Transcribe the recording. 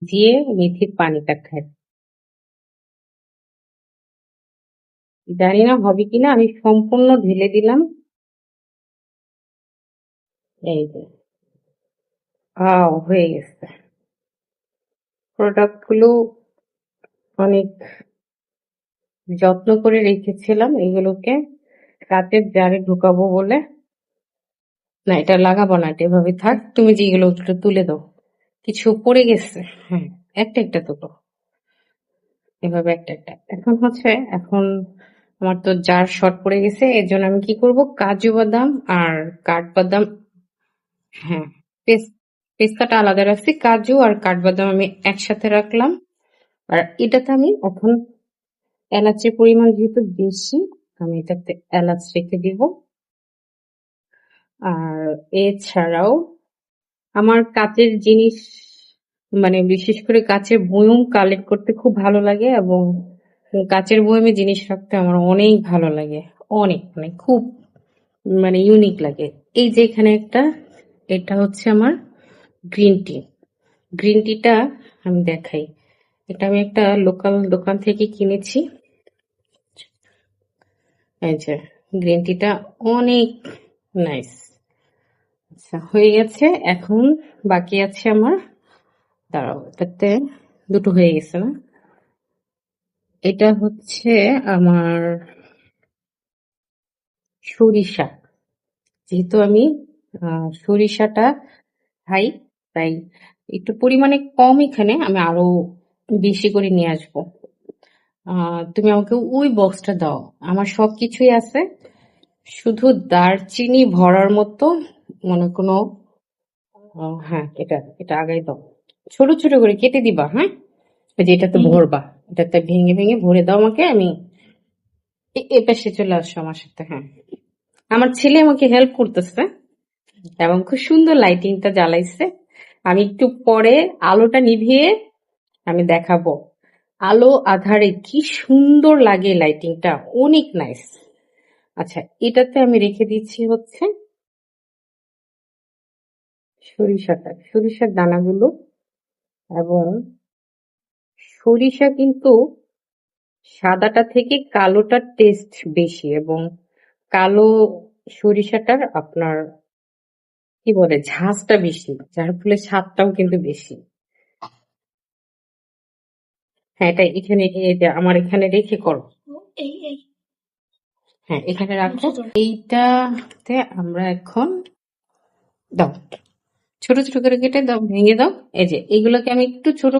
দিয়ে মেথির পানিটা খাই। জানি না হবে কিনা, আমি সম্পূর্ণ ঢেলে দিলাম। এই যে হয়ে গেছে। প্রোডাক্ট গুলো অনেক যত্ন করে রেখেছিলাম এগুলোকে কাচের জারে ঢুকাবো বলে। না, এটা লাগাবো না, এটা এভাবে থাক। তুমি যেগুলো একটু তুলে দাও, কিছু পড়ে গেছে। হ্যাঁ, একটা একটা তুলো, এভাবে একটা একটা। এখন আমার তো জার শর্ট পড়ে গেছে, এর জন্য আমি কি করব, কাজু বাদাম আর কাঠবাদাম, হ্যাঁ, পেস্তাটা আলাদা রাখছি, কাজু আর কাঠবাদাম আমি একসাথে রাখলাম। আর এটাতে আমি এখন এলাচের পরিমাণ যেহেতু বেশি, আমি এটাতে এলাচ রেখে দিব। আর এছাড়াও আমার কাচের জিনিস, মানে বিশেষ করে কাচের বয়ম কালেক্ট করতে খুব ভালো লাগে, এবং কাচের বয়মে জিনিস রাখতে আমার অনেক ভালো লাগে। অনেক মানে খুব মানে ইউনিক লাগে। এই যে এখানে একটা, এটা হচ্ছে আমার গ্রিন টি। গ্রিন টিটা আমি দেখাই। এটা আমি একটা লোকাল দোকান থেকে কিনেছি। এই যে গ্রিন টিটা অনেক নাইস। আচ্ছা, হয়ে গেছে। এখন বাকি আছে আমার, দাঁড়াও, এটাতে দুটো হয়ে গেছে না? এটা হচ্ছে আমার সরিষা। যেহেতু আমি সরিষাটা খাই, তাই একটু পরিমাণে কম, এখানে আমি আরো বেশি করে নিয়ে আসবো। তুমি আমাকে ওই বক্সটা দাও, আমার সবকিছুই আছে, শুধু দারচিনি ভরার মতো মনে কোনো। হ্যাঁ, এটা এটা আগাই দাও, ছোট ছোট করে কেটে দিবা। হ্যাঁ, ওই যে এটাতে ভরবা, এটাতে ভেঙে ভেঙে ভরে দাও আমাকে। আমি এ পাশে চলে আসো আমার সাথে। হ্যাঁ, আমার ছেলে আমাকে হেল্প করতেছে এবং খুব সুন্দর লাইটিংটা জ্বালাইছে। আমি একটু পরে আলোটা নিভিয়ে আমি দেখাবো আলো আধারে কি সুন্দর লাগে লাইটিংটা, অনেক নাইস। আচ্ছা, এটাতে আমি রেখে দিচ্ছি হচ্ছে সরিষার দানাগুলো। এবং সরিষা কিন্তু সাদাটা থেকে কালোটার টেস্ট বেশি, এবং কালো সরিষাটার আপনার কি বলে ঝাঁজটা বেশি, যার ফলে স্বাদটাও কিন্তু বেশি। হ্যাঁ, এটা এখানে, এই যে আমার এখানে রেখে করো। হ্যাঁ, এখানে রাখো। এইটাতে আমরা এখন দাও, ছোট ছোট করে কেটে দাও, ভেঙে দাও। এই যে এইগুলোকে আমি একটু ছোট